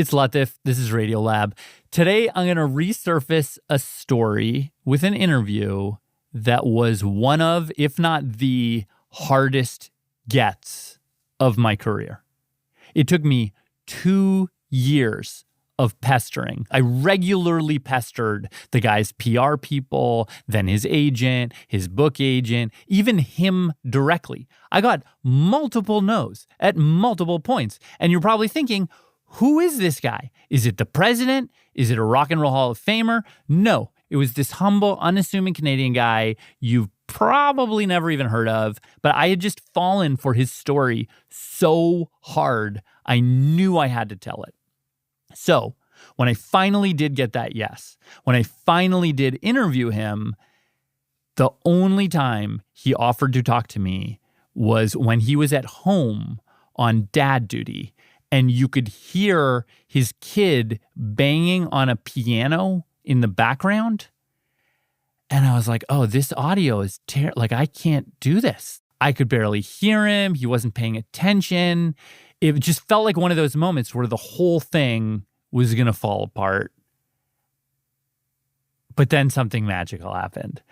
It's Latif. This is Radiolab. Today, I'm going to resurface a story with an interview that was one of, if not the hardest gets of my career. It took me 2 years of pestering. I regularly pestered the guy's PR people, then his agent, his book agent, even him directly. I got multiple no's at multiple points. And you're probably thinking, who is this guy? Is it the president? Is it a Rock and Roll Hall of Famer? No, it was this humble, unassuming Canadian guy you've probably never even heard of, but I had just fallen for his story so hard, I knew I had to tell it. So when I finally did get that yes, when I finally did interview him, the only time he offered to talk to me was when he was at home on dad duty. And you could hear his kid banging on a piano in the background. And I was like, oh, this audio is like, I can't do this. I could barely hear him. He wasn't paying attention. It just felt like one of those moments where the whole thing was going to fall apart. But then something magical happened.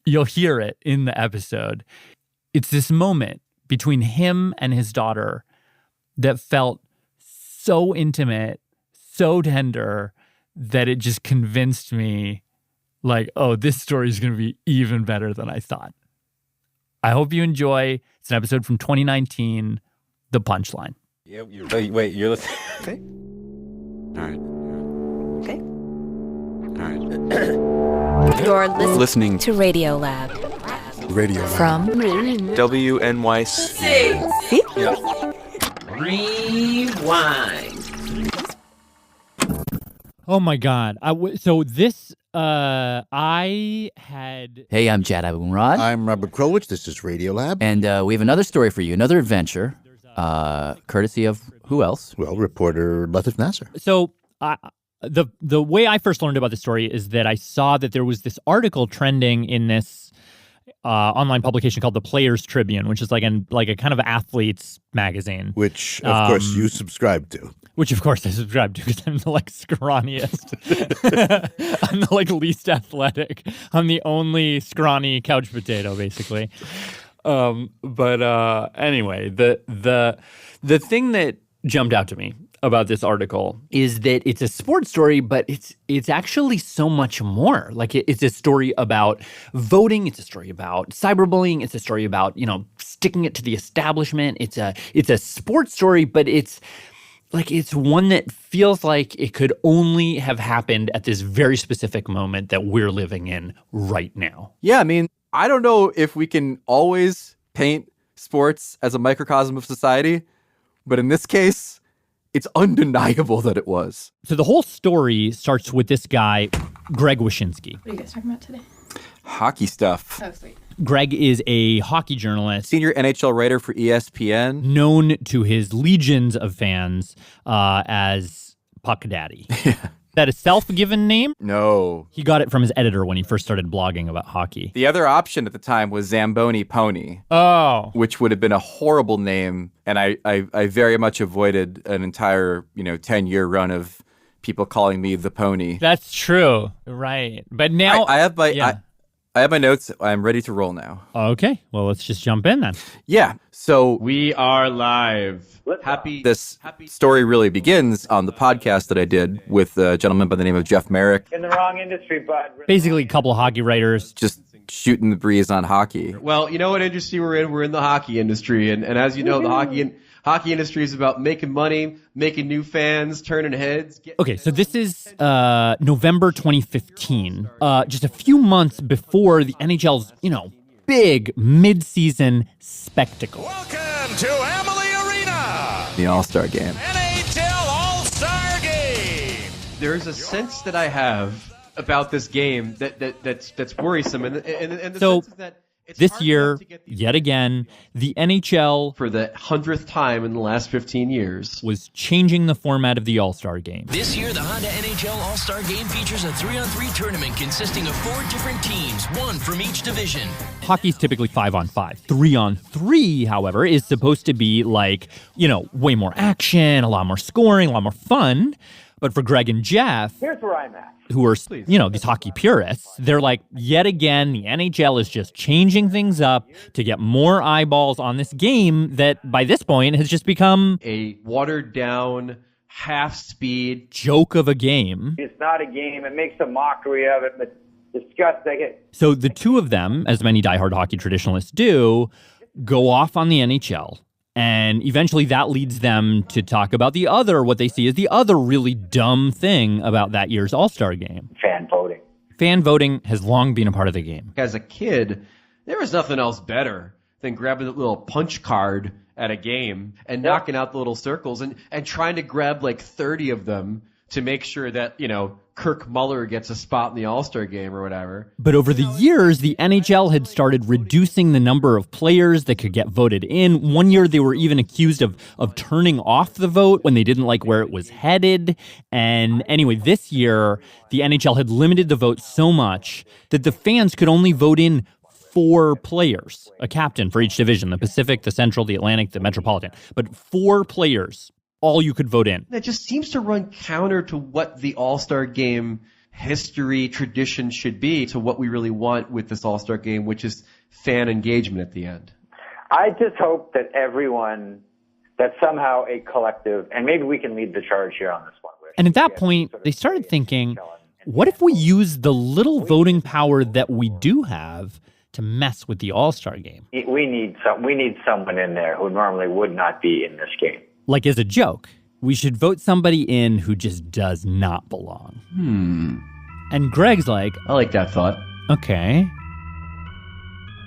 You'll hear it in the episode. It's this moment between him and his daughter that felt so intimate, so tender, that it just convinced me, like, oh, this story is going to be even better than I thought. I hope you enjoy. It's an episode from 2019, The Punchline. Yeah, wait, you're listening? Okay. All right. Okay. All right. You're Listening to Radiolab. Radiolab. From WNYC. See? Rewind. Oh my God. I had... Hey, I'm Jad Abumrad. I'm Robert Krulwich. This is Radiolab. And we have another story for you, another adventure, courtesy of who else? Well, reporter Latif Nasser. So the way I first learned about the story is that I saw that there was this article trending in this online publication called the Players Tribune, which is like a kind of athletes magazine. Which, of course, you subscribe to. Which, of course, I subscribe to because I'm the, scrawniest. I'm the, least athletic. I'm the only scrawny couch potato, basically. But anyway, the thing that jumped out to me about this article is that it's a sports story, but it's actually so much more. It's a story about voting. It's a story about cyberbullying. It's a story about, sticking it to the establishment. It's a sports story, but it's one that feels like it could only have happened at this very specific moment that we're living in right now. Yeah, I mean, I don't know if we can always paint sports as a microcosm of society, but in this case, it's undeniable that it was. So the whole story starts with this guy, Greg Wyshynski. What are you guys talking about today? Hockey stuff. Oh, sweet. Greg is a hockey journalist. Senior NHL writer for ESPN. Known to his legions of fans as Puck Daddy. Is that a self-given name? No. He got it from his editor when he first started blogging about hockey. The other option at the time was Zamboni Pony. Oh. Which would have been a horrible name. And I very much avoided an entire, 10-year run of people calling me the Pony. That's true. Right. But now... I have my notes. I'm ready to roll now. Okay. Well, let's just jump in then. Yeah. So We are live. this story really begins on the podcast that I did with a gentleman by the name of Jeff Merrick. In the wrong industry, bud. Basically, a couple of hockey writers. Just shooting the breeze on hockey. Well, you know what industry we're in? We're in the hockey industry. And as you know, the hockey industry is about making money, making new fans, turning heads. Okay, so this is November 2015, just a few months before the NHL's, big mid-season spectacle. Welcome to Amalie Arena, The All-Star Game. NHL All-Star Game. There's a sense that I have about this game that's worrisome, and the So- sense is that This year, yet again, the NHL, for the 100th time in the last 15 years, was changing the format of the All-Star Game. This year, the Honda NHL All-Star Game features a 3-on-3 tournament consisting of 4 different teams, one from each division. Hockey's typically 5-on-5. 3-on-3, however, is supposed to be like, way more action, a lot more scoring, a lot more fun. But for Greg and Jeff, here's where I'm at. Who are, these hockey purists, they're like, yet again, the NHL is just changing things up to get more eyeballs on this game that, by this point, has just become a watered-down, half-speed joke of a game. It's not a game. It makes a mockery of it, but disgusting. So the two of them, as many diehard hockey traditionalists do, go off on the NHL. And eventually that leads them to talk about what they see as the other really dumb thing about that year's All-Star Game. Fan voting. Fan voting has long been a part of the game. As a kid, there was nothing else better than grabbing the little punch card at a game and knocking out the little circles and trying to grab like 30 of them to make sure that, Kirk Muller gets a spot in the All-Star Game or whatever. But over the years, the NHL had started reducing the number of players that could get voted in. One year, they were even accused of turning off the vote when they didn't like where it was headed. And anyway, this year, the NHL had limited the vote so much that the fans could only vote in 4 players, a captain for each division, the Pacific, the Central, the Atlantic, the Metropolitan. But 4 players. All you could vote in. That just seems to run counter to what the All-Star Game history tradition should be, to what we really want with this All-Star Game, which is fan engagement at the end. I just hope that that somehow a collective, and maybe we can lead the charge here on this one. And at that point, they started thinking, what if we use the little voting power that we do have to mess with the All-Star Game? We need someone in there who normally would not be in this game. Like as a joke, we should vote somebody in who just does not belong. And Greg's like, I like that thought. Okay.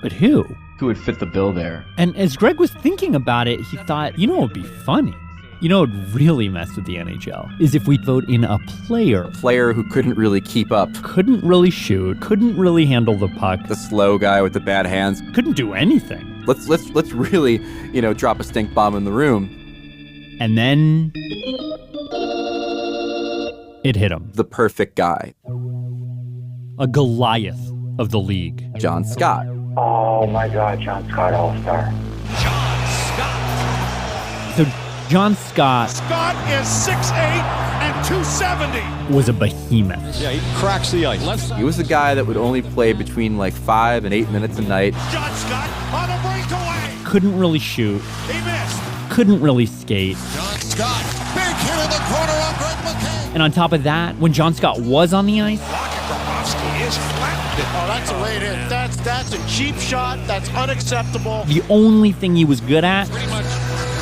But who? Who would fit the bill there? And as Greg was thinking about it, he thought, what would be funny? What would really mess with the NHL is if we vote in a player. A player who couldn't really keep up. Couldn't really shoot. Couldn't really handle the puck. The slow guy with the bad hands. Couldn't do anything. Let's really, drop a stink bomb in the room. And then it hit him. The perfect guy. A Goliath of the league. John Scott. Oh my God, John Scott All-Star. John Scott. So John Scott. Scott is 6'8" and 270. Was a behemoth. Yeah, he cracks the ice. He was the guy that would only play between 5 and 8 minutes a night. John Scott on a breakaway. Couldn't really shoot. He missed. Couldn't really skate. John Scott, big hit in the corner on Greg McKay. And on top of that, when John Scott was on the ice, is flattened it. Oh, that's a way to hit. That's a cheap shot. That's unacceptable. the only thing he was good at Pretty much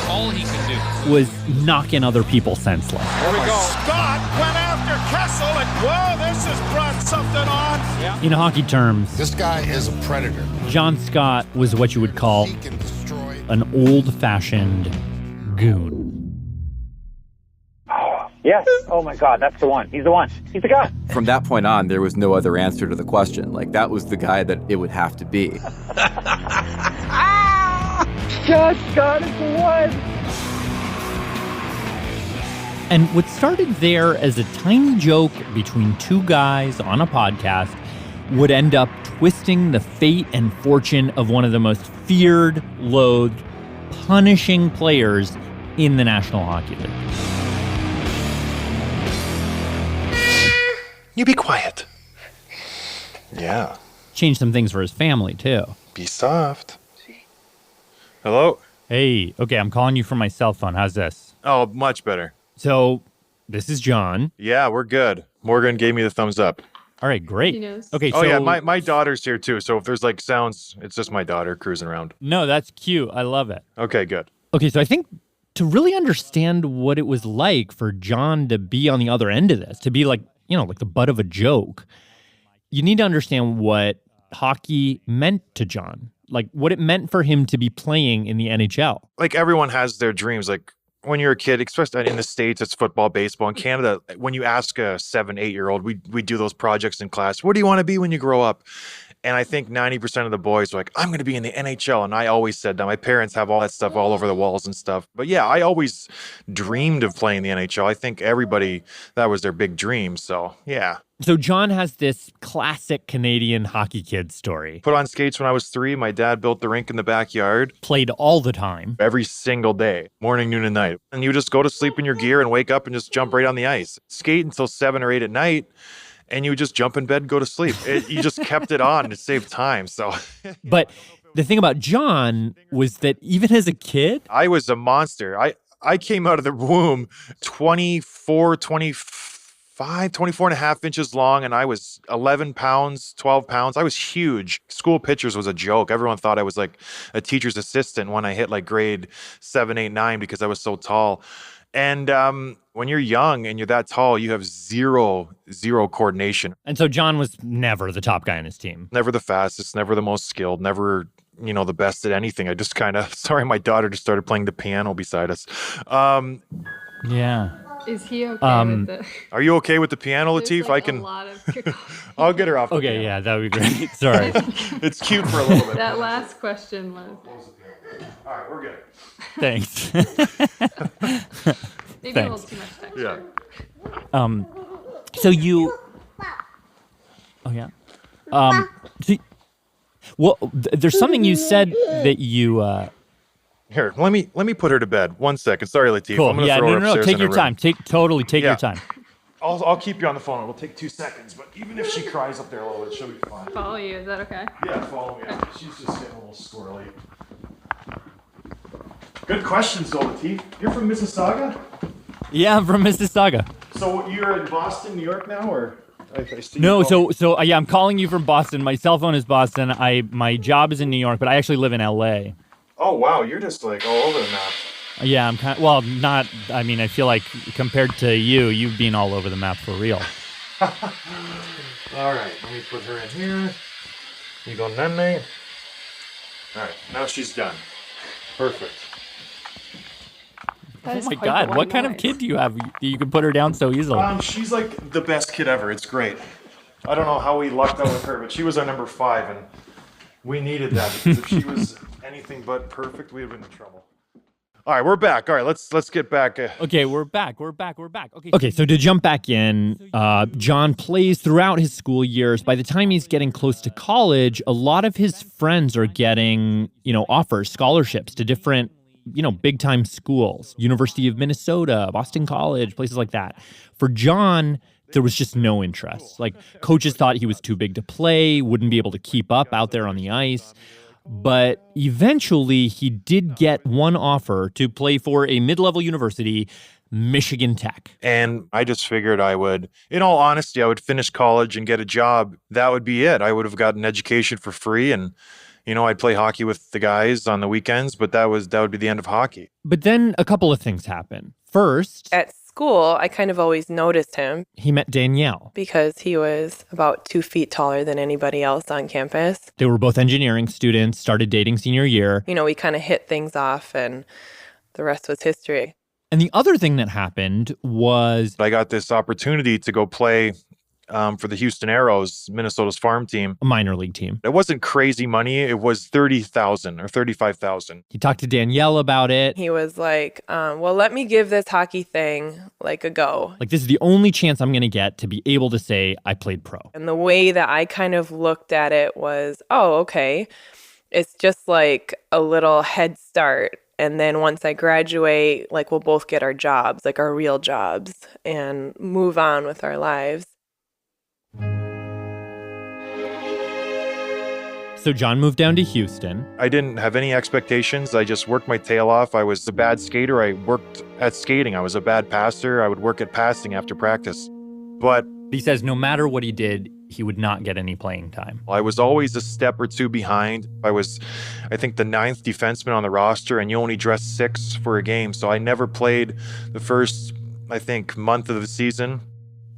all he can do was knocking other people senseless. Here we go. Scott went after Kessel, and whoa, this has brought something on. Yeah. In hockey terms, This guy is a predator. John Scott was what you would call He can destroy. an old-fashioned goon. Yes. Oh my God, that's the one. He's the one. He's the guy. From that point on, there was no other answer to the question. That was the guy that it would have to be. John Scott is the one. And what started there as a tiny joke between two guys on a podcast would end up twisting the fate and fortune of one of the most feared, loathed, punishing players in the National Hockey League. You be quiet. Yeah. Changed some things for his family, too. Be soft. Hello? Hey, okay, I'm calling you from my cell phone. How's this? Oh, much better. So, this is John. Yeah, we're good. Morgan gave me the thumbs up. All right, great. He knows. Okay, so... Oh, yeah, my daughter's here, too. So if there's, sounds, it's just my daughter cruising around. No, that's cute. I love it. Okay, good. Okay, so I think to really understand what it was like for John to be on the other end of this, to be like the butt of a joke, you need to understand what hockey meant to John, what it meant for him to be playing in the NHL. Everyone has their dreams. When you're a kid, especially in the States, it's football, baseball. In Canada, when you ask a 7-8-year-old, we do those projects in class. What do you want to be when you grow up? And I think 90% of the boys were like, I'm going to be in the NHL. And I always said that. My parents have all that stuff all over the walls and stuff. But yeah, I always dreamed of playing the NHL. I think everybody, that was their big dream. So yeah. So John has this classic Canadian hockey kid story. Put on skates when I was 3. My dad built the rink in the backyard. Played all the time. Every single day, morning, noon, and night. And you just go to sleep in your gear and wake up and just jump right on the ice. Skate until 7 or 8 at night. And you would just jump in bed and go to sleep. You just kept it on to save time. So, but the thing about John was that even as a kid, I was a monster. I came out of the womb 24 and a half inches long, and I was 11 pounds, 12 pounds. I was huge. School pictures was a joke. Everyone thought I was like a teacher's assistant when I hit like grade 7, 8, 9 because I was so tall. And when you're young and you're that tall, you have zero coordination. And so John was never the top guy on his team. Never the fastest, never the most skilled, never, the best at anything. I just kind of, sorry, my daughter just started playing the piano beside us. Yeah. Is he okay with it? Are you okay with the piano, Latif? Like I can. A lot of I'll get her off. Okay, yeah, that would be great. Sorry. It's cute for a little bit. That last question was. All right, we're good. Thanks. Maybe a little too much texture. Yeah. So you. Oh yeah. There's something you said that you. Here, let me put her to bed. 1 second. Sorry, Latif. Cool. I'm gonna Yeah. throw her No. upstairs Take in your her time. room. Take your time. I'll keep you on the phone. It'll take 2 seconds, but even if she cries up there a little bit, she'll be fine. Follow you. Is that okay? Yeah, follow me. She's just getting a little squirrely. Good questions, though, Latif. You're from Mississauga? Yeah, I'm from Mississauga. So you're in Boston, New York now, or? No, so yeah, I'm calling you from Boston. My cell phone is Boston. My job is in New York, but I actually live in LA. Oh wow, you're just like all over the map. Yeah, I'm not. I mean, I feel like compared to you've been all over the map for real. All right, let me put her in here. You go nene. All right, now she's done. Perfect. Oh my God, what kind of kid do you have? You can put her down so easily. She's like the best kid ever. It's great. I don't know how we lucked out with her, but she was our number 5, and we needed that because if she was anything but perfect, we would have been in trouble. All right, we're back. All right, let's get back. Okay, we're back. Okay, so to jump back in, John plays throughout his school years. By the time he's getting close to college, a lot of his friends are getting, offers, scholarships to different, big-time schools, University of Minnesota, Boston College, places like that. For John, there was just no interest. Like, coaches thought he was too big to play, wouldn't be able to keep up out there on the ice. But eventually, he did get one offer to play for a mid-level university, Michigan Tech. And I just figured I would, in all honesty, I would finish college and get a job. That would be it. I would have gotten education for free, and I'd play hockey with the guys on the weekends, but that would be the end of hockey. But then a couple of things happen. First, at school, I kind of always noticed him. He met Danielle. Because he was about 2 feet taller than anybody else on campus. They were both engineering students, started dating senior year. We kind of hit things off, and the rest was history. And the other thing that happened was I got this opportunity to go play for the Houston Aeros, Minnesota's farm team. A minor league team. It wasn't crazy money. It was $30,000 or $35,000. He talked to Danielle about it. He was like, well, let me give this hockey thing like a go. Like, this is the only chance I'm going to get to be able to say I played pro. And the way that I kind of looked at it was, oh, okay. It's just like a little head start. And then once I graduate, like, we'll both get our jobs, like our real jobs, and move on with our lives. So John moved down to Houston. I didn't have any expectations. I just worked my tail off. I was a bad skater. I worked at skating. I was a bad passer. I would work at passing after practice. But he says no matter what he did, he would not get any playing time. I was always a step or two behind. I was, I think, the 9th defenseman on the roster, and you only dress 6 for a game. So I never played the first, I think, month of the season.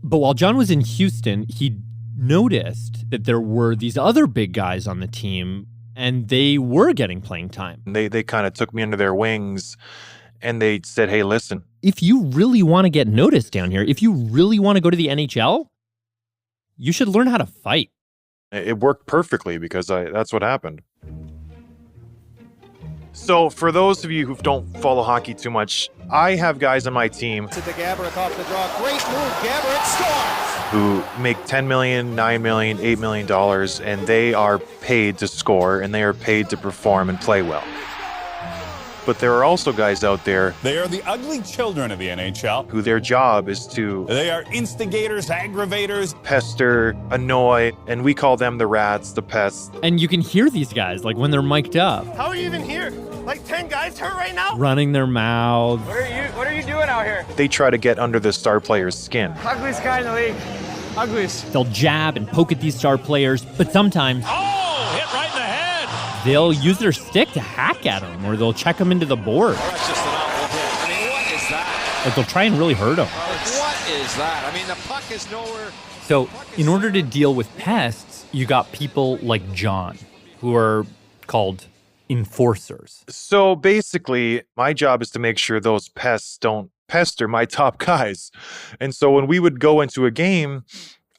But while John was in Houston, he noticed that there were these other big guys on the team, and they were getting playing time. They kind of took me under their wings, and they said, hey, listen. If you really want to get noticed down here, if you really want to go to the NHL, you should learn how to fight. It worked perfectly because that's what happened. So for those of you who don't follow hockey too much, I have guys on my team To the Gaborik off the draw. Great move. Gaborik scores. who make $10 million, $9 million, $8 million, and they are paid to score and they are paid to perform and play well. But there are also guys out there They are the ugly children of the NHL. who their job is to They are instigators, aggravators. pester, annoy, and we call them the rats, the pests. And you can hear these guys, like when they're mic'd up, How are you even here? Like 10 guys hurt right now? running their mouths. What are you doing out here? They try to get under the star player's skin. Ugliest guy in the league. Ugliest. They'll jab and poke at these star players, but sometimes Oh, hit right in the head. they'll use their stick to hack at them, or they'll check them into the board. That's just an awful hit. I mean, what is that? Like they'll try and really hurt them. What is that? I mean, the puck is nowhere. So in order to deal with pests, you got people like John, who are called enforcers. So basically, my job is to make sure those pests don't pester my top guys. And so when we would go into a game,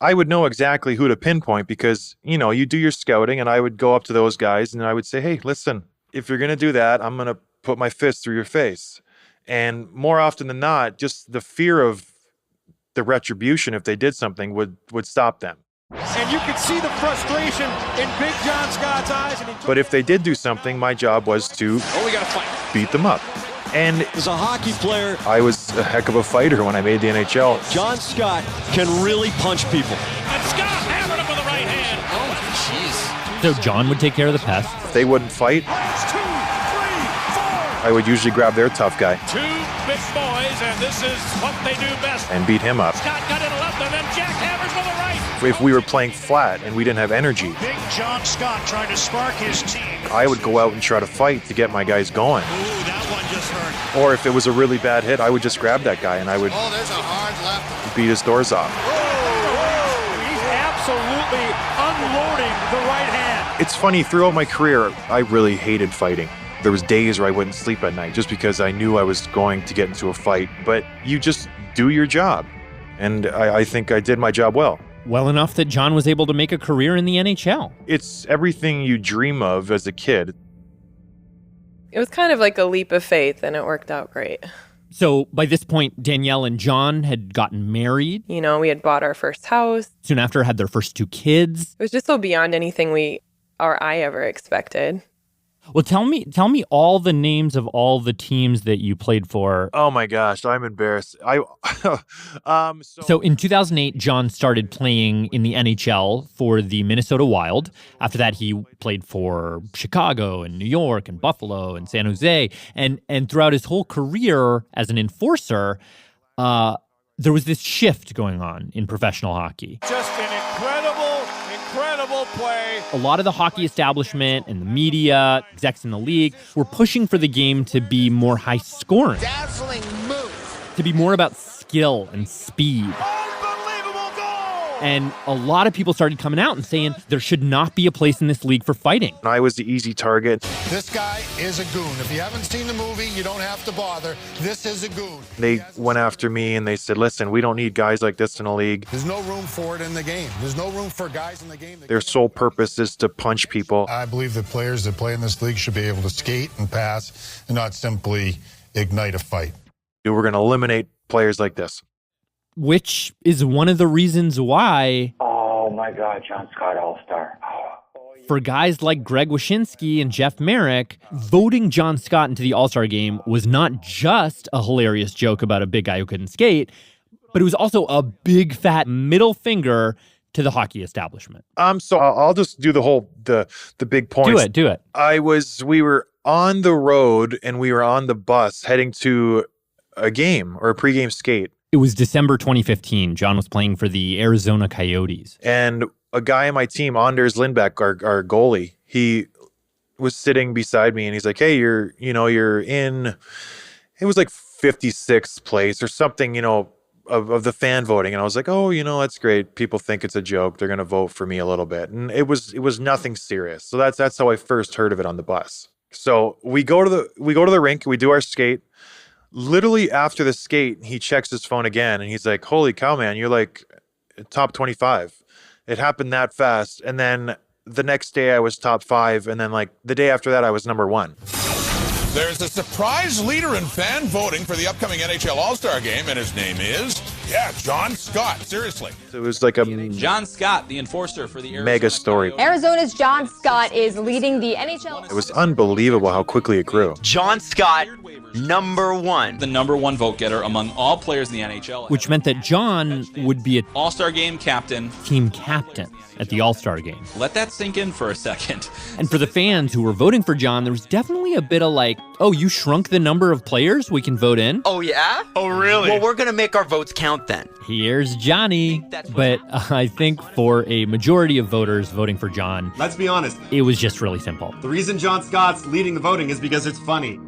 I would know exactly who to pinpoint because, you know, you do your scouting and I would go up to those guys and I would say, hey, listen, if you're going to do that, I'm going to put my fist through your face. And more often than not, just the fear of the retribution if they did something would stop them. And you could see the frustration in Big John Scott's eyes. And But if they did do something, my job was to we got to fight. beat them up. And As a hockey player, I was a heck of a fighter when I made the NHL. John Scott can really punch people. And Scott hammered him with the right hand. Oh, jeez. So John would take care of the pests. If they wouldn't fight, 2, 3, 4. I would usually grab their tough guy 2 big boys, and this is what they do best. and beat him up. Scott got it left, and then Jack hammers with the right. If we were playing flat and we didn't have energy, Big John Scott trying to spark his team. I would go out and try to fight to get my guys going. Ooh, that one just hurt. Or if it was a really bad hit, I would just grab that guy and I would Oh, there's a hard left. beat his doors off. He's absolutely unloading the right hand. It's funny, throughout my career, I really hated fighting. There was days where I wouldn't sleep at night just because I knew I was going to get into a fight. But you just do your job. And I think I did my job well. Well enough that John was able to make a career in the NHL. It's everything you dream of as a kid. It was kind of like a leap of faith, and it worked out great. So by this point, Danielle and John had gotten married. You know, we had bought our first house. Soon after, had their first 2 kids. It was just so beyond anything we or I ever expected. Well, tell me all the names of all the teams that you played for. Oh my gosh, I'm embarrassed. So in 2008, John started playing in the NHL for the Minnesota Wild. After that, he played for Chicago and New York and Buffalo and San Jose. And throughout his whole career as an enforcer, there was this shift going on in professional hockey. Just an incredible play. A lot of the hockey establishment and the media, execs in the league, were pushing for the game to be more high scoring, Dazzling move. to be more about skill and speed. Unbelievable goal. And a lot of people started coming out and saying there should not be a place in this league for fighting. I was the easy target. This guy is a goon. If you haven't seen the movie, you don't have to bother. This is a goon. They went after me and they said, listen, we don't need guys like this in the league. There's no room for it in the game. There's no room for guys in the game. Their sole purpose is to punch people. I believe that players that play in this league should be able to skate and pass and not simply ignite a fight. We're going to eliminate players like this. Which is one of the reasons why, Oh my God, John Scott All-Star. for guys like Greg Wyshynski and Jeff Merrick, voting John Scott into the All-Star game was not just a hilarious joke about a big guy who couldn't skate, but it was also a big fat middle finger to the hockey establishment. So I'll just do the big points. Do it. We were on the road and we were on the bus heading to a game or a pregame skate. It was December 2015. John was playing for the Arizona Coyotes. And a guy on my team, Anders Lindbeck, our goalie, he was sitting beside me and he's like, hey, you're in, it was like 56th place or something, of the fan voting. And I was like, oh, that's great. People think it's a joke. They're going to vote for me a little bit. And it was nothing serious. So that's how I first heard of it on the bus. So we go to the rink, we do our skate. Literally after the skate, he checks his phone again and he's like, holy cow, man, you're like top 25. It happened that fast. And then the next day I was top 5. And then like the day after that, I was number 1. There's a surprise leader and fan voting for the upcoming NHL All-Star Game, and his name is, John Scott. Seriously. It was like a John Scott, the enforcer for the mega story. Arizona's John Scott is leading the NHL. It was unbelievable how quickly it grew. John Scott, number 1. The number 1 vote getter among all players in the NHL. Which meant that John would be an All-Star Game captain. Team captain at the All-Star Game. Let that sink in for a second. And for the fans who were voting for John, there was definitely a bit of like, oh, you shrunk the number of players we can vote in? Oh, yeah? Oh, really? Well, we're going to make our votes count then. Here's Johnny. But I think for a majority of voters voting for John, let's be honest, it was just really simple. The reason John Scott's leading the voting is because it's funny.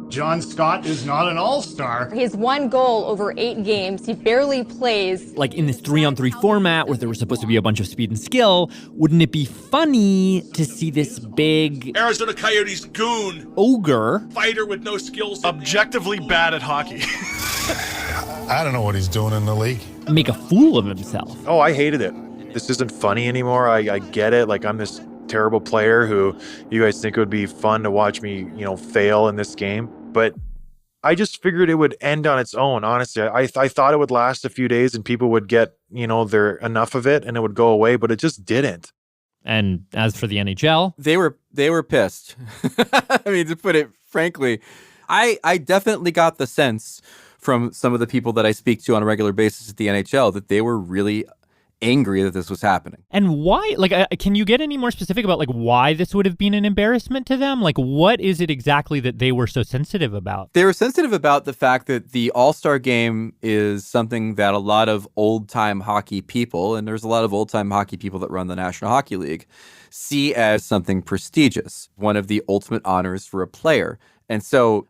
John Scott is not an all-star. He has 1 goal over 8 games. He barely plays. Like in this 3-on-3 format where there was supposed to be a bunch of speed and skill, wouldn't it be funny to see this big Arizona Coyotes goon. Ogre. Fighter with no skills. Objectively bad at hockey. I don't know what he's doing in the league. Make a fool of himself. Oh, I hated it. This isn't funny anymore. I get it. Like, I'm this terrible player who you guys think it would be fun to watch me, fail in this game. But I just figured it would end on its own. Honestly, I thought it would last a few days and people would get, their enough of it and it would go away, but it just didn't. And as for the NHL, they were pissed. I mean, to put it frankly, I definitely got the sense from some of the people that I speak to on a regular basis at the NHL that they were really angry that this was happening. And why? Like, can you get any more specific about like why this would have been an embarrassment to them? Like, what is it exactly that they were so sensitive about? They were sensitive about the fact that the All-Star Game is something that a lot of old-time hockey people, and there's a lot of old-time hockey people that run the National Hockey League, see as something prestigious, one of the ultimate honors for a player. And so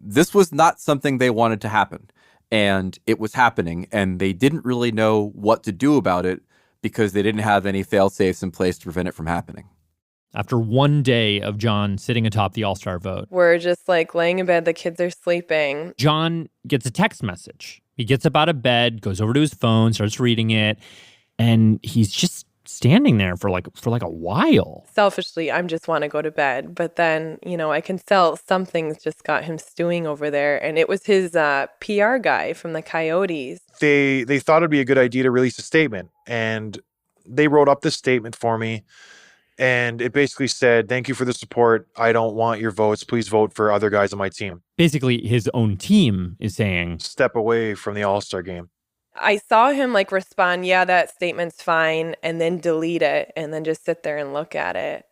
this was not something they wanted to happen. And it was happening, and they didn't really know what to do about it because they didn't have any fail-safes in place to prevent it from happening. After 1 day of John sitting atop the All-Star vote, We're just like laying in bed, the kids are sleeping. John gets a text message. He gets up out of bed, goes over to his phone, starts reading it, and he's just standing there for like a while. Selfishly, I just want to go to bed. But then, I can tell something's just got him stewing over there. And it was his PR guy from the Coyotes. They thought it'd be a good idea to release a statement. And they wrote up this statement for me. And it basically said, thank you for the support. I don't want your votes. Please vote for other guys on my team. Basically, his own team is saying, step away from the All-Star Game. I saw him respond, yeah, that statement's fine, and then delete it, and then just sit there and look at it.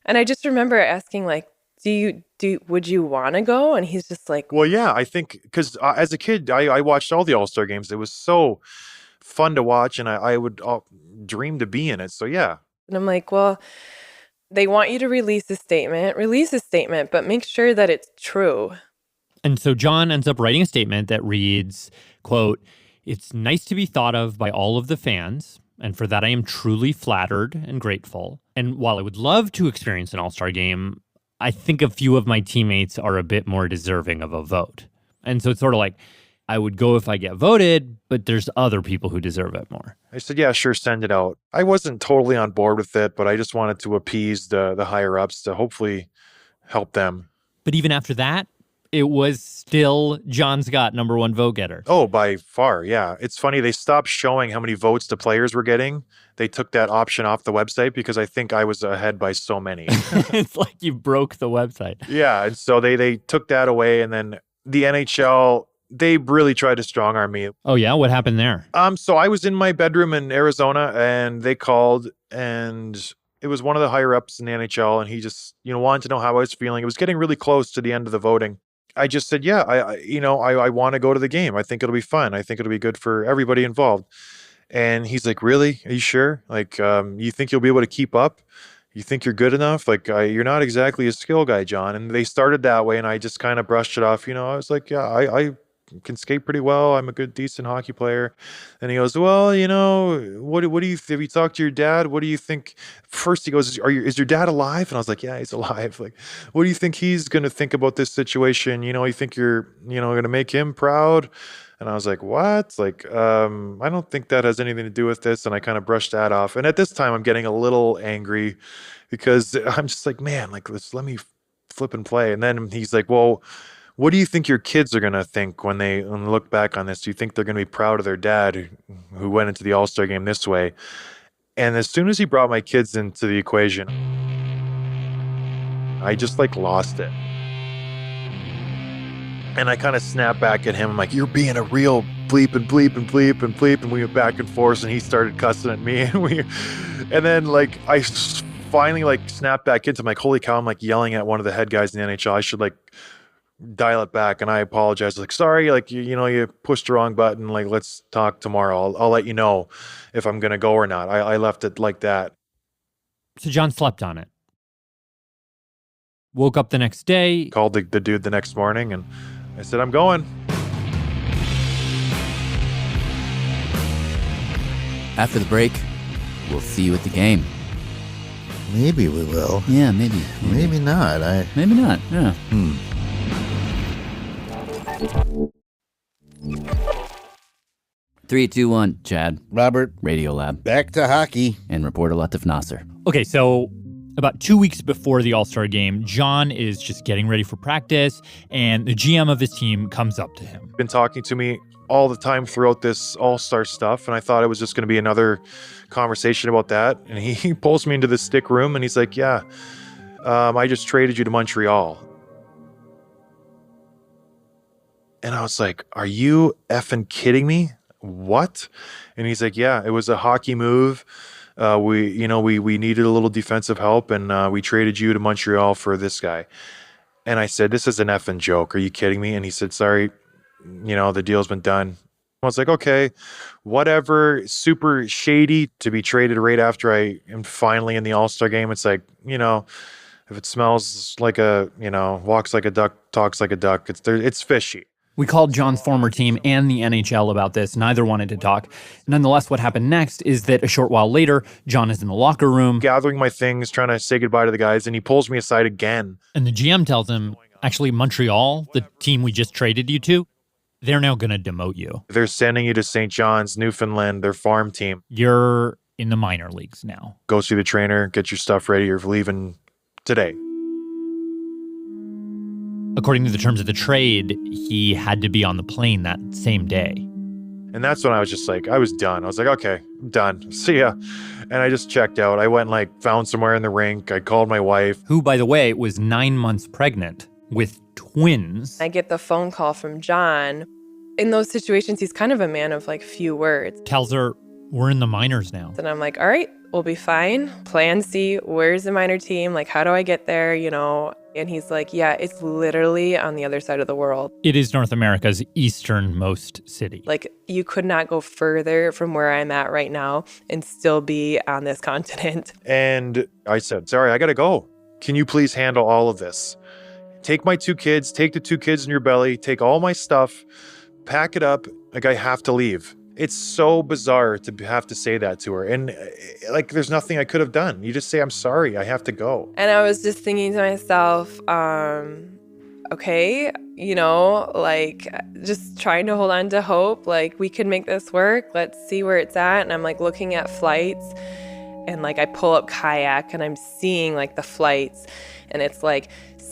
And I just remember asking, would you want to go? And he's just like, well, yeah, I think because as a kid, I watched all the All-Star games. It was so fun to watch, and I would dream to be in it. So, yeah. And I'm like, well, they want you to release a statement, but make sure that it's true. And so John ends up writing a statement that reads, quote, "It's nice to be thought of by all of the fans, and for that I am truly flattered and grateful. And while I would love to experience an All-Star Game, I think a few of my teammates are a bit more deserving of a vote." And so it's sort of like, I would go if I get voted, but there's other people who deserve it more. I said, yeah, sure, send it out. I wasn't totally on board with it, but I just wanted to appease the higher-ups to hopefully help them. But even after that, it was still John Scott, number 1 vote getter. Oh, by far, yeah. It's funny, they stopped showing how many votes the players were getting. They took that option off the website because I think I was ahead by so many. It's like you broke the website. Yeah, and so they took that away, and then the NHL, they really tried to strong-arm me. Oh, yeah? What happened there? So I was in my bedroom in Arizona, and they called, and it was one of the higher-ups in the NHL, and he just, wanted to know how I was feeling. It was getting really close to the end of the voting. I just said, yeah, I want to go to the game. I think it'll be fun. I think it'll be good for everybody involved. And he's like, really? Are you sure? You think you'll be able to keep up? You think you're good enough? You're not exactly a skill guy, John. And they started that way, and I just kind of brushed it off. I was like, yeah, can skate pretty well. I'm a good, decent hockey player. And he goes, well, what do you, have you talked to your dad? What do you think? First he goes, is your dad alive? And I was like, yeah, he's alive. Like, what do you think he's going to think about this situation? You think you're, going to make him proud? And I was like, what? Like, I don't think that has anything to do with this. And I kind of brushed that off. And at this time, I'm getting a little angry because I'm just like, man, like, let me flip and play. And then he's like, well, what do you think your kids are going to think when they look back on this? Do you think they're going to be proud of their dad who went into the All-Star game this way? And as soon as he brought my kids into the equation, I just like lost it. And I kind of snapped back at him. I'm like, you're being a real bleep and bleep and bleep and bleep. And we went back and forth and he started cussing at me. And then like, I finally like snapped back into, I'm like, holy cow, I'm like yelling at one of the head guys in the NHL. I should like dial it back. And I apologize. Like, sorry, like, you pushed the wrong button. Like, let's talk tomorrow. I'll let you know if I'm going to go or not. I left it like that. So John slept on it. Woke up the next day. Called the dude the next morning and I said, I'm going. After the break, we'll see you at the game. Maybe we will. Yeah, maybe. Maybe not. Maybe not, yeah. 3, 2, 1, Chad. Robert. Radiolab. Back to hockey. And reporter Latif Nasser. Okay, so about 2 weeks before the All-Star game, John is just getting ready for practice, and the GM of his team comes up to him. Been talking to me all the time throughout this All-Star stuff, and I thought it was just going to be another conversation about that. And he pulls me into the stick room, and he's like, yeah, I just traded you to Montreal. And I was like, are you effing kidding me? What? And he's like, yeah, it was a hockey move. We needed a little defensive help, and we traded you to Montreal for this guy. And I said, this is an effing joke. Are you kidding me? And he said, sorry, the deal's been done. I was like, okay, whatever. Super shady to be traded right after I am finally in the All-Star game. It's like, if it smells like walks like a duck, talks like a duck, it's fishy. We called John's former team and the NHL about this. Neither wanted to talk. Nonetheless, what happened next is that a short while later, John is in the locker room, gathering my things, trying to say goodbye to the guys, and he pulls me aside again. And the GM tells him, actually, Montreal, the team we just traded you to, they're now going to demote you. They're sending you to St. John's, Newfoundland, their farm team. You're in the minor leagues now. Go see the trainer, get your stuff ready. You're leaving today. According to the terms of the trade, he had to be on the plane that same day. And that's when I was just like, I was done. I was like, okay, I'm done. See ya. And I just checked out. I went found somewhere in the rink. I called my wife. Who, by the way, was 9 months pregnant with twins. I get the phone call from John. In those situations, he's kind of a man of few words. Tells her, we're in the minors now. And I'm like, all right, we'll be fine. Plan C, where's the minor team? How do I get there, And he's like, yeah, it's literally on the other side of the world. It is North America's easternmost city. You could not go further from where I'm at right now and still be on this continent. And I said, sorry, I got to go. Can you please handle all of this? Take my 2 kids, take the 2 kids in your belly, take all my stuff, pack it up. I have to leave. It's so bizarre to have to say that to her. And there's nothing I could have done. You just say, I'm sorry, I have to go. And I was just thinking to myself, okay, just trying to hold on to hope. We can make this work. Let's see where it's at. And I'm looking at flights and I pull up Kayak and I'm seeing the flights and it's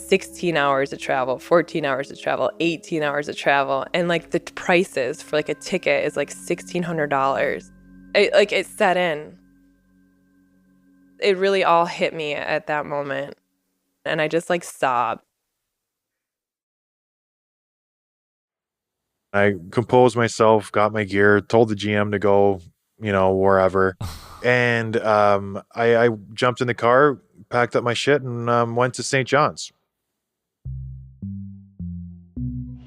16 hours to travel, 14 hours to travel, 18 hours to travel. And the prices for a ticket is $1,600. It set in. It really all hit me at that moment. And I just sobbed. I composed myself, got my gear, told the GM to go, wherever. And I jumped in the car, packed up my shit, and went to St. John's.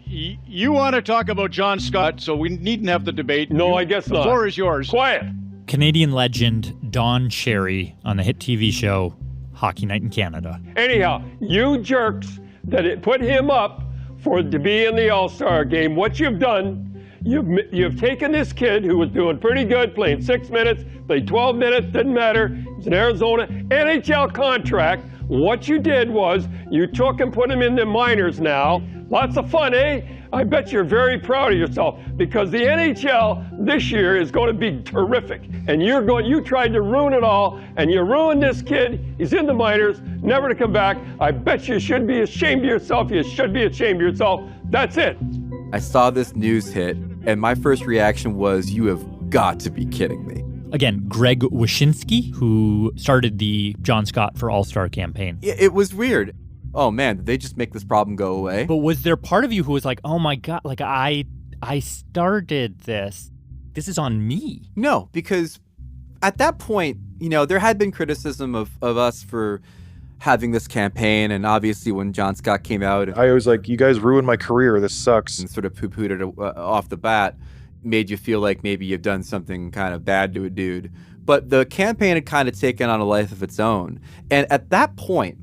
You want to talk about John Scott, so we needn't have the debate. No, I guess not. The floor is yours. Quiet. Canadian legend Don Cherry on the hit TV show Hockey Night in Canada. Anyhow, you jerks that put him up to be in the All-Star Game. What you've done, you've taken this kid who was doing pretty good, playing 6 minutes, played 12 minutes, didn't matter. He's in Arizona, NHL contract. What you did was you took and put him in the minors now. Lots of fun, eh? I bet you're very proud of yourself because the NHL this year is going to be terrific. And you tried to ruin it all, and you ruined this kid. He's in the minors, never to come back. I bet you should be ashamed of yourself. You should be ashamed of yourself. That's it. I saw this news hit, and my first reaction was, you have got to be kidding me. Again, Greg Wyshynski, who started the John Scott for All-Star campaign. It was weird. Oh man, did they just make this problem go away? But was there part of you who was like, oh my God, like I started this. This is on me. No, because at that point, there had been criticism of us for having this campaign. And obviously when John Scott came out, I was like, you guys ruined my career. This sucks. And sort of poo-pooed it off the bat, made you feel like maybe you've done something kind of bad to a dude. But the campaign had kind of taken on a life of its own. And at that point,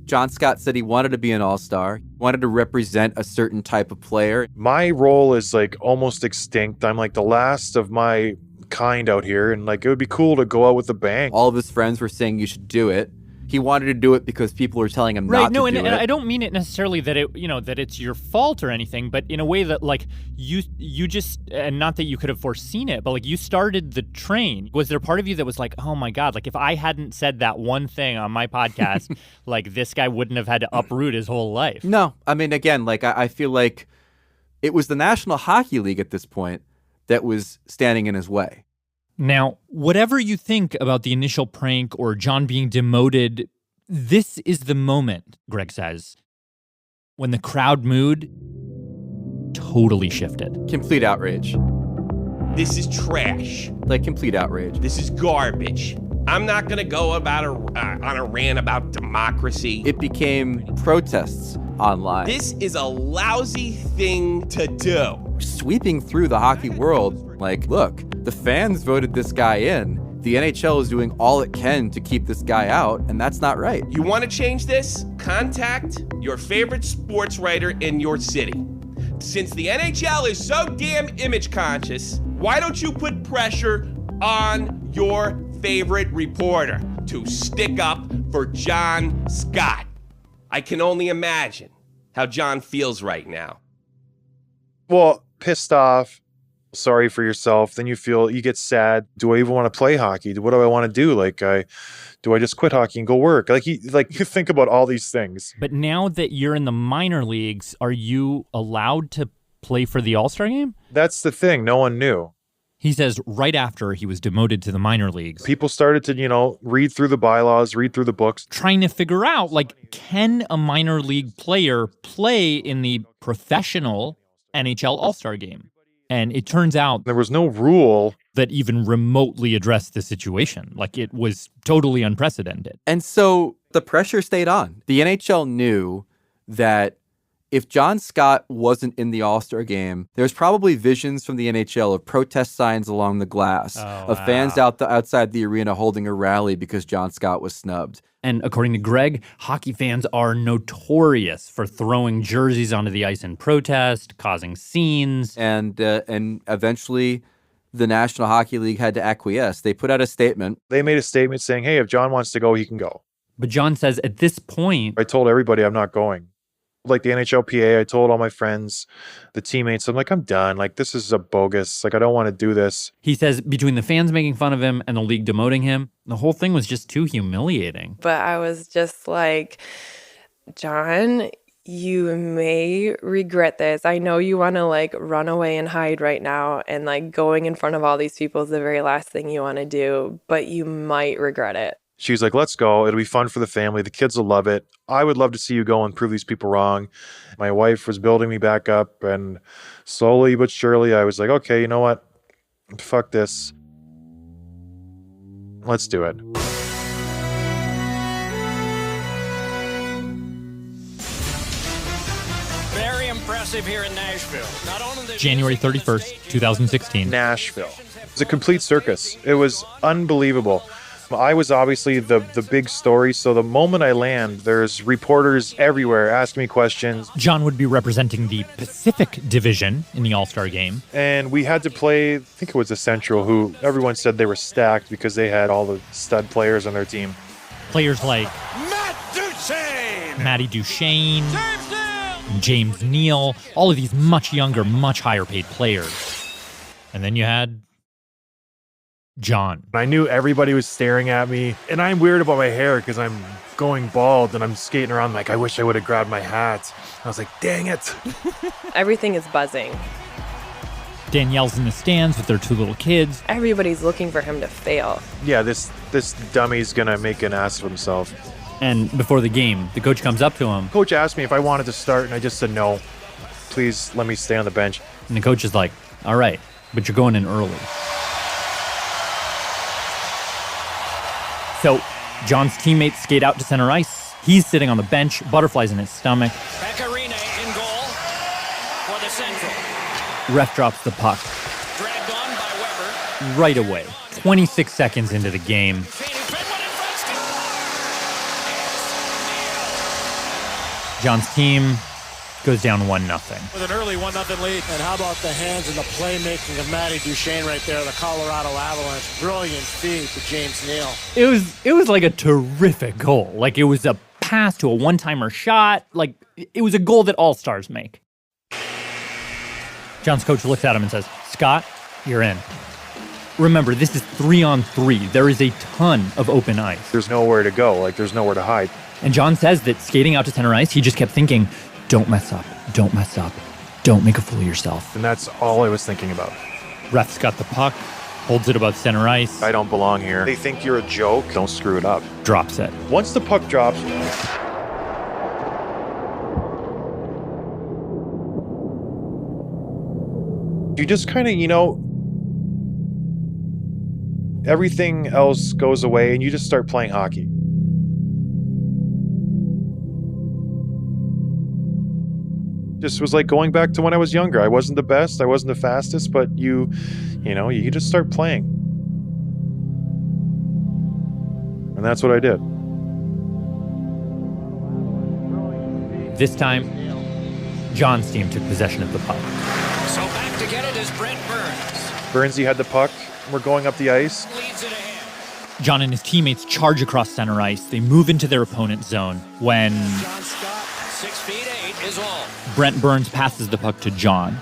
John Scott said he wanted to be an all-star, wanted to represent a certain type of player. My role is like almost extinct. I'm like the last of my kind out here, and like it would be cool to go out with a bang. All of his friends were saying you should do it. He wanted to do it because people were telling him not to do it. And I don't mean it necessarily that that it's your fault or anything, but in a way that like you just, and not that you could have foreseen it, but like you started the train. Was there part of you that was like, oh my God, like if I hadn't said that one thing on my podcast, like this guy wouldn't have had to uproot his whole life? No, I mean, again, like I feel like it was the National Hockey League at this point that was standing in his way. Now, whatever you think about the initial prank or John being demoted, this is the moment, Greg says, when the crowd mood totally shifted. Complete outrage. This is trash. Like complete outrage. This is garbage. I'm not going to go on a rant about democracy. It became protests online. This is a lousy thing to do. Sweeping through the hockey world, like, look, the fans voted this guy in. The NHL is doing all it can to keep this guy out, and that's not right. You want to change this? Contact your favorite sports writer in your city. Since the NHL is so damn image conscious, why don't you put pressure on your favorite reporter to stick up for John Scott? I can only imagine how John feels right now. Well, pissed off, sorry for yourself. Then you get sad. Do I even want to play hockey? What do I want to do? Like, do I just quit hockey and go work? You think about all these things. But now that you're in the minor leagues, are you allowed to play for the All-Star Game? That's the thing. No one knew. He says right after he was demoted to the minor leagues, people started to, read through the bylaws, read through the books, trying to figure out, can a minor league player play in the professional NHL All-Star Game? And it turns out there was no rule that even remotely addressed the situation. It was totally unprecedented. And so the pressure stayed on. The NHL knew that if John Scott wasn't in the All-Star Game, there's probably visions from the NHL of protest signs along the glass, fans outside the arena holding a rally because John Scott was snubbed. And according to Greg, hockey fans are notorious for throwing jerseys onto the ice in protest, causing scenes. And eventually, the National Hockey League had to acquiesce. They put out a statement. They made a statement saying, hey, if John wants to go, he can go. But John says at this point, I told everybody I'm not going. Like the NHLPA, I told all my friends, the teammates, I'm like, I'm done. This is a bogus. I don't want to do this. He says between the fans making fun of him and the league demoting him, the whole thing was just too humiliating. But I was just like, John, you may regret this. I know you want to run away and hide right now, and going in front of all these people is the very last thing you want to do, but you might regret it. She was like, let's go. It'll be fun for the family. The kids will love it. I would love to see you go and prove these people wrong. My wife was building me back up, and slowly but surely I was like, okay, you know what? Fuck this. Let's do it. Very impressive here in Nashville. Not only January 31st, 2016. Nashville. It was a complete circus. It was unbelievable. I was obviously the big story, so the moment I land, there's reporters everywhere asking me questions. John would be representing the Pacific Division in the All-Star Game. And we had to play, I think it was the Central, who everyone said they were stacked because they had all the stud players on their team. Players like Matty Duchesne, James Neal, all of these much younger, much higher paid players. And then you had John. I knew everybody was staring at me, and I'm weird about my hair because I'm going bald and I'm skating around like, I wish I would have grabbed my hat. I was like, dang it. Everything is buzzing. Danielle's in the stands with their 2 little kids. Everybody's looking for him to fail. Yeah, this dummy's gonna make an ass of himself. And before the game, the coach comes up to him. Coach asked me if I wanted to start, and I just said no. Please let me stay on the bench. And the coach is like, all right, but you're going in early. So John's teammates skate out to center ice. He's sitting on the bench, butterflies in his stomach. Pecorine in goal for the Central. Ref drops the puck. Dragged on by Weber. Right away. 26 seconds into the game. John's team goes down 1-0. With an early 1-0 lead. And how about the hands and the playmaking of Matty Duchesne right there, the Colorado Avalanche. Brilliant feed to James Neal. It was like a terrific goal. Like, it was a pass to a one-timer shot. Like, it was a goal that all-stars make. John's coach looks at him and says, Scott, you're in. Remember, this is 3-on-3. There is a ton of open ice. There's nowhere to go. Like, there's nowhere to hide. And John says that skating out to center ice, he just kept thinking, don't mess up, don't mess up, don't make a fool of yourself. And that's all I was thinking about. Ref's got the puck, holds it above center ice. I don't belong here. They think you're a joke. Don't screw it up. Drops it. Once the puck drops, you just kind of, everything else goes away and you just start playing hockey. Just was like going back to when I was younger. I wasn't the best, I wasn't the fastest, but you just start playing. And that's what I did. This time, John's team took possession of the puck. So back to get it is Brent Burns. Burnsy had the puck. We're going up the ice. Leads it ahead. John and his teammates charge across center ice. They move into their opponent's zone when John Scott, 6'8" is all. Brent Burns passes the puck to John.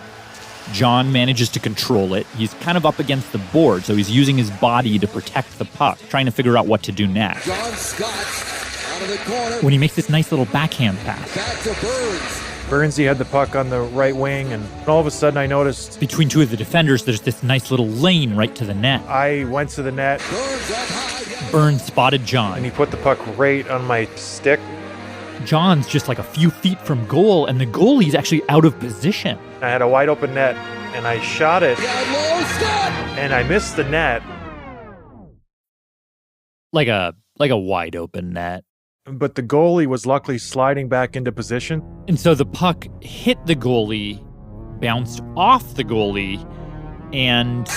John manages to control it. He's kind of up against the board, so he's using his body to protect the puck, trying to figure out what to do next. John Scott out of the corner. When he makes this nice little backhand pass. Back to Burns. Burnsy had the puck on the right wing, and all of a sudden I noticed between 2 of the defenders, there's this nice little lane right to the net. I went to the net. Burns spotted John. And he put the puck right on my stick. John's just like a few feet from goal, and the goalie's actually out of position. I had a wide open net, and I shot it, and I missed the net. Like a wide open net. But the goalie was luckily sliding back into position. And so the puck hit the goalie, bounced off the goalie, and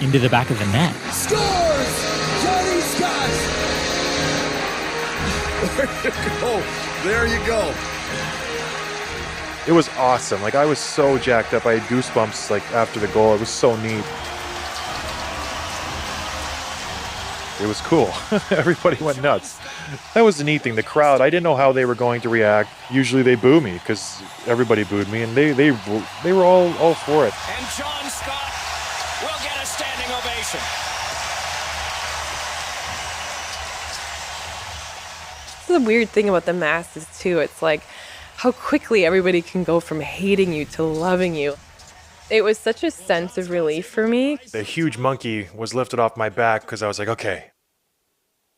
into the back of the net. Scores! Johnny Scott! There you go. It was awesome. Like, I was so jacked up. I had goosebumps, like, after the goal. It was so neat. It was cool. Everybody went nuts. That was the neat thing. The crowd, I didn't know how they were going to react. Usually they boo me because everybody booed me, and they were all for it. And John Scott will get a standing ovation. The weird thing about the Masters too, it's like how quickly everybody can go from hating you to loving you. It was such a sense of relief for me. The huge monkey was lifted off my back because I was like, okay,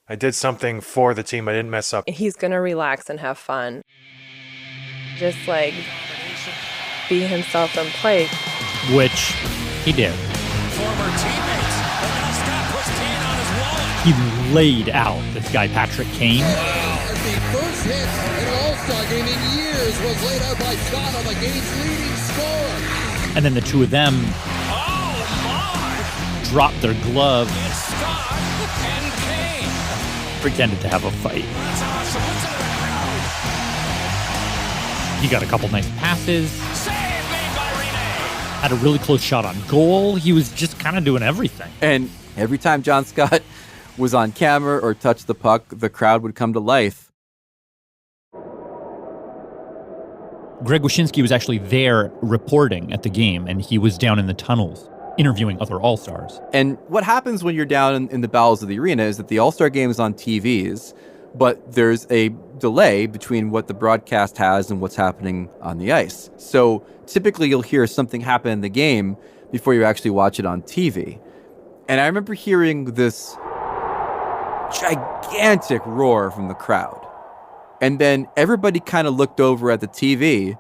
I did something for the team. I didn't mess up. He's gonna relax and have fun. Just like be himself and play. Which he did. Former teammates. And now Scott puts Kane on his wallet. He laid out this guy, Patrick Kane. The first hit in an All-Star game in years was laid out by Scott on the game's leading scorer. And then the 2 of them dropped their glove. It's Scott and Kane. pretended to have a fight. He got a couple nice passes. Had a really close shot on goal. He was just kind of doing everything. And every time John Scott was on camera or touched the puck, the crowd would come to life. Greg Wyshynski was actually there reporting at the game, and he was down in the tunnels interviewing other All-Stars. And what happens when you're down in the bowels of the arena is that the All-Star Game is on TVs, but there's a delay between what the broadcast has and what's happening on the ice. So typically you'll hear something happen in the game before you actually watch it on TV. And I remember hearing this gigantic roar from the crowd. And then everybody kind of looked over at the TV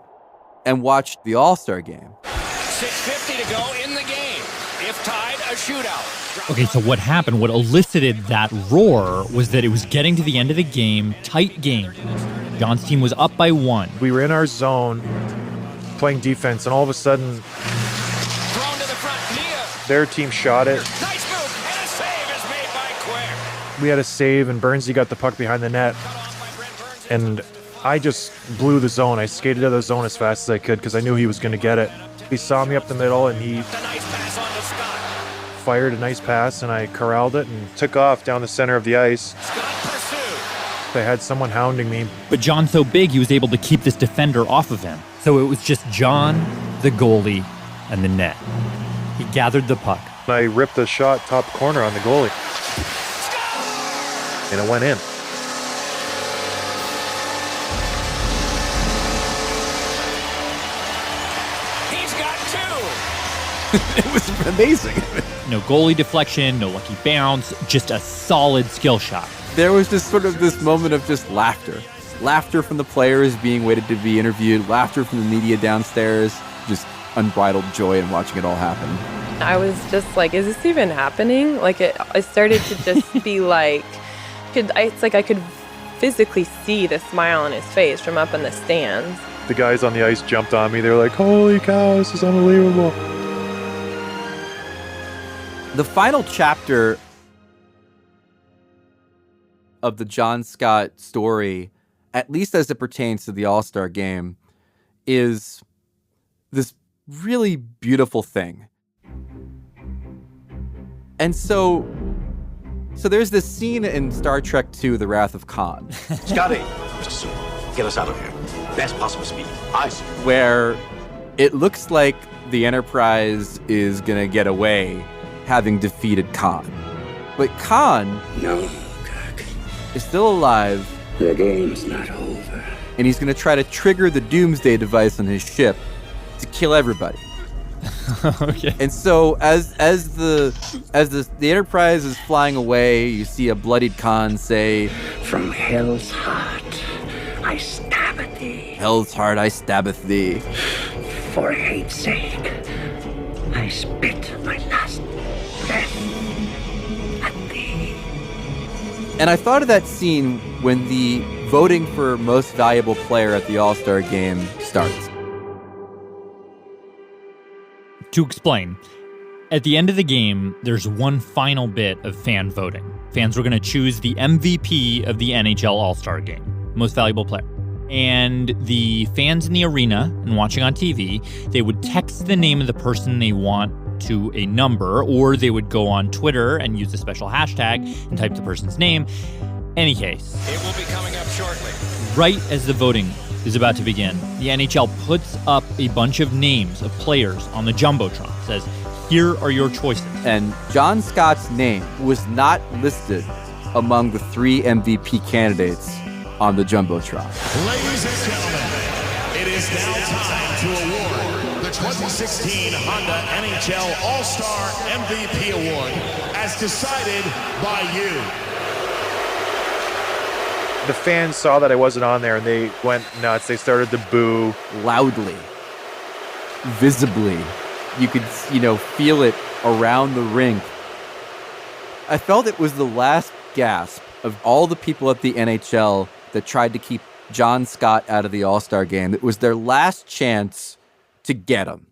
and watched the All-Star Game. 6:50 to go in the game. If tied, a shootout. Okay, so what happened, what elicited that roar was that it was getting to the end of the game, tight game. John's team was up by 1. We were in our zone playing defense, and all of a sudden, Thrown to the front, Nia. their team shot it. Nice move, and a save is made by Quare. We had a save, and Burnsy got the puck behind the net. And I just blew the zone. I skated out of the zone as fast as I could because I knew he was going to get it. He saw me up the middle, and he fired a nice pass, and I corralled it and took off down the center of the ice. I had someone hounding me. But John's so big, he was able to keep this defender off of him. So it was just John, the goalie, and the net. He gathered the puck. I ripped a shot top corner on the goalie. And it went in. He's got 2. It was amazing. No goalie deflection, no lucky bounce, just a solid skill shot. There was just sort of this moment of just laughter. Laughter from the players being waited to be interviewed, laughter from the media downstairs, just unbridled joy in watching it all happen. I was just like, is this even happening? Like, it started to just be like, it's like I could physically see the smile on his face from up in the stands. The guys on the ice jumped on me. They were like, holy cow, this is unbelievable. The final chapter of the John Scott story, at least as it pertains to the All-Star Game, is this really beautiful thing. And so there's this scene in Star Trek II, The Wrath of Khan. Scotty, just get us out of here. Best possible speed. Ice. Where it looks like the Enterprise is going to get away having defeated Khan. But Khan is still alive. The game's not over. And he's going to try to trigger the doomsday device on his ship to kill everybody. Okay. And so as the Enterprise is flying away, you see a bloodied Khan say, "From hell's heart, I stabbeth thee. Hell's heart, I stabbeth thee. For hate's sake, I spit my last breath at thee." And I thought of that scene when the voting for most valuable player at the All-Star Game starts. To explain, at the end of the game, there's one final bit of fan voting. Fans were going to choose the MVP of the NHL All-Star Game, most valuable player. And the fans in the arena and watching on TV, they would text the name of the person they want to a number, or they would go on Twitter and use a special hashtag and type the person's name. Any case. It will be coming up shortly. Right as the voting is about to begin, the NHL puts up a bunch of names of players on the Jumbotron. It says, here are your choices. And John Scott's name was not listed among the 3 MVP candidates on the Jumbotron. Ladies and gentlemen, it is now time to award the 2016 Honda NHL All-Star MVP Award as decided by you. The fans saw that I wasn't on there, and they went nuts. They started to boo. Loudly. Visibly. You could, feel it around the rink. I felt it was the last gasp of all the people at the NHL that tried to keep John Scott out of the All-Star Game. It was their last chance to get him.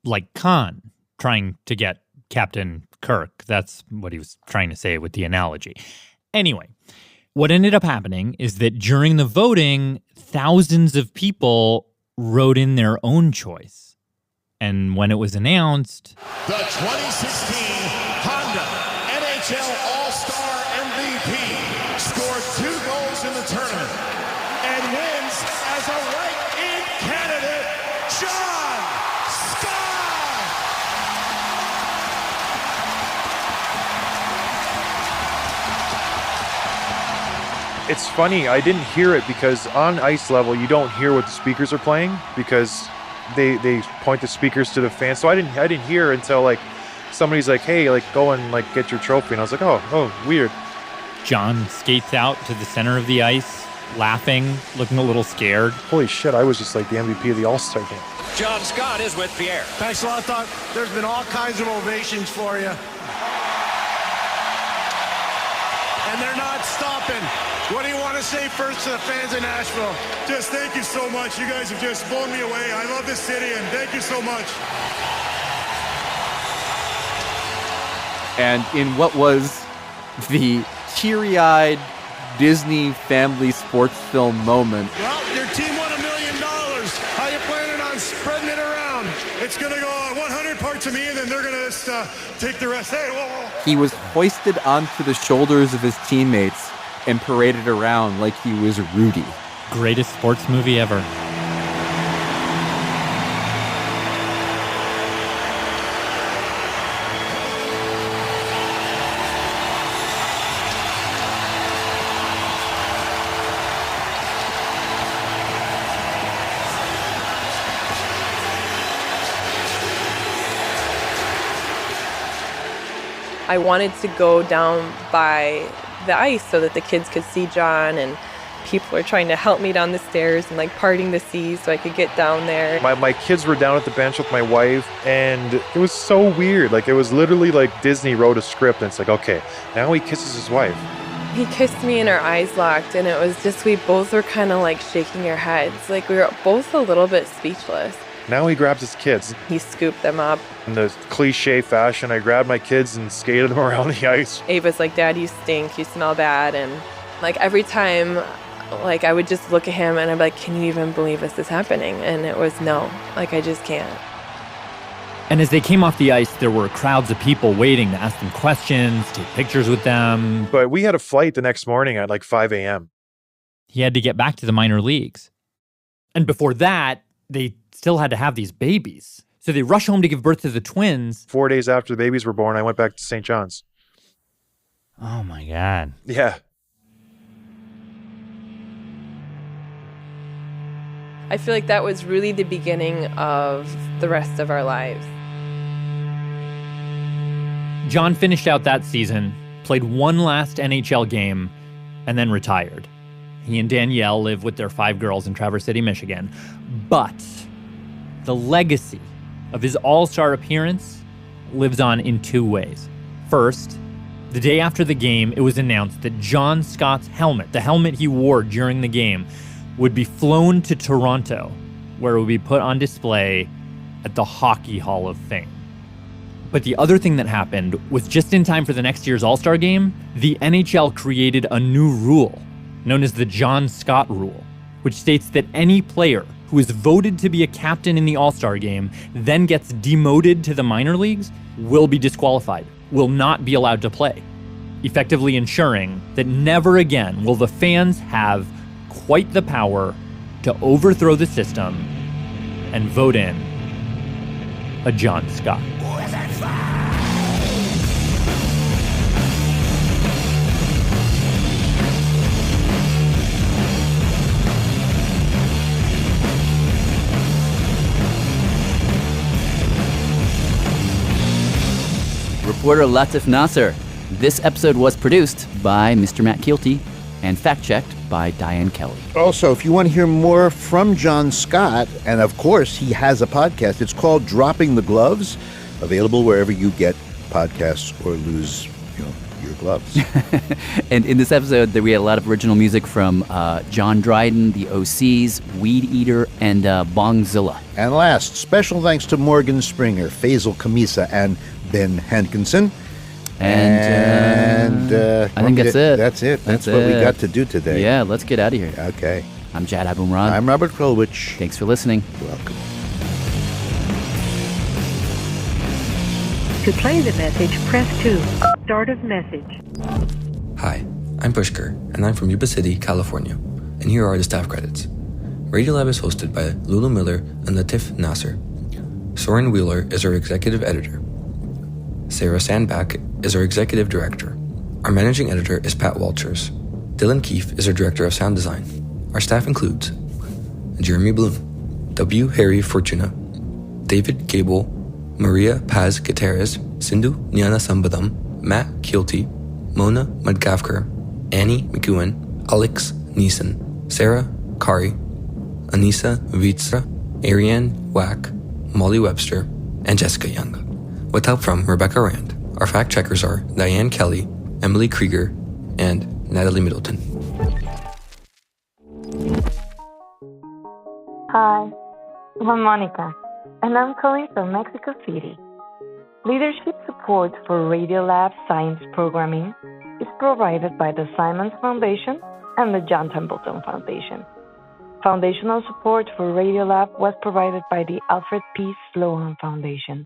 Like Khan trying to get Captain Kirk. That's what he was trying to say with the analogy. Anyway, What ended up happening is that during the voting, thousands of people wrote in their own choice. And when it was announced, The 2016 Honda NHL All-Star MVP scored 2 goals in the tournament and wins as a write-in candidate, John Scott! It's funny, I didn't hear it because on ice level, you don't hear what the speakers are playing because they point the speakers to the fans. So I didn't hear until like somebody's like, hey, like go and like get your trophy. And I was like, oh, weird. John skates out to the center of the ice, laughing, looking a little scared. Holy shit, I was just like the MVP of the All-Star Game. John Scott is with Pierre. Thanks a lot, Doc. There's been all kinds of ovations for you. And they're not stopping. What do you want to say first to the fans in Nashville? Just thank you so much. You guys have just blown me away. I love this city, and thank you so much. And in what was the teary-eyed Disney family sports film moment, Well, your team won $1 million. How you planning on spreading it around? It's going to go 100 parts of me, and then they're going to just take the rest. Hey, whoa. he was hoisted onto the shoulders of his teammates and paraded around like he was Rudy. Greatest sports movie ever. I wanted to go down by the ice so that the kids could see John, and people were trying to help me down the stairs and like parting the seas so I could get down there. My kids were down at the bench with my wife, and it was so weird. Like, it was literally like Disney wrote a script, and it's like, okay, now he kisses his wife. He kissed me and our eyes locked, and it was just, we both were kind of like shaking our heads. Like, we were both a little bit speechless. Now he grabs his kids. He scooped them up. In the cliche fashion, I grabbed my kids and skated them around the ice. Ava's like, Dad, you stink, you smell bad. And like every time, like I would just look at him and I'm like, can you even believe this is happening? And it was no, like I just can't. And as they came off the ice, there were crowds of people waiting to ask them questions, take pictures with them. But we had a flight the next morning at like 5 a.m. He had to get back to the minor leagues. And before that, they still had to have these babies. So they rush home to give birth to the twins. 4 days after the babies were born, I went back to St. John's. Oh my God. Yeah. I feel like that was really the beginning of the rest of our lives. John finished out that season, played one last NHL game, and then retired. He and Danielle live with their 5 girls in Traverse City, Michigan. But the legacy of his all-star appearance lives on in 2 ways. First, the day after the game, it was announced that John Scott's helmet, the helmet he wore during the game, would be flown to Toronto, where it would be put on display at the Hockey Hall of Fame. But the other thing that happened was just in time for the next year's All-Star Game, the NHL created a new rule known as the John Scott Rule, which states that any player who is voted to be a captain in the All-Star Game then gets demoted to the minor leagues will be disqualified, will not be allowed to play, effectively ensuring that never again will the fans have quite the power to overthrow the system and vote in a John Scott. Reporter Latif Nasser. This episode was produced by Mr. Matt Keelty and fact-checked by Diane Kelly. Also, if you want to hear more from John Scott, and of course he has a podcast, it's called Dropping the Gloves, available wherever you get podcasts or lose, your gloves. And in this episode, we had a lot of original music from John Dryden, the OCs, Weed Eater, and Bongzilla. And last, special thanks to Morgan Springer, Faisal Kamisa, and Ben Hankinson. And I think that's it. That's it. That's what we got to do today. Yeah, let's get out of here. Okay. I'm Jad Abumrad. I'm Robert Krulwich. Thanks for listening. Welcome. To play the message, press 2. Start of message. Hi, I'm Pushkar, and I'm from Yuba City, California. And here are the staff credits. Radiolab is hosted by Lulu Miller and Latif Nasser. Soren Wheeler is our executive editor. Sarah Sandback is our executive director. Our managing editor is Pat Walters. Dylan Keefe is our director of sound design. Our staff includes Jeremy Bloom, W. Harry Fortuna, David Gable, Maria Paz Gutierrez, Sindhu Nyana Sambadam, Matt Keelty, Mona Mudgavkar, Annie McEwen, Alex Neeson, Sarah Kari, Anissa Vitsa, Ariane Wack, Molly Webster, and Jessica Young. With help from Rebecca Rand. Our fact checkers are Diane Kelly, Emily Krieger, and Natalie Middleton. Hi, I'm Monica, and I'm calling from Mexico City. Leadership support for Radiolab science programming is provided by the Simons Foundation and the John Templeton Foundation. Foundational support for Radiolab was provided by the Alfred P. Sloan Foundation.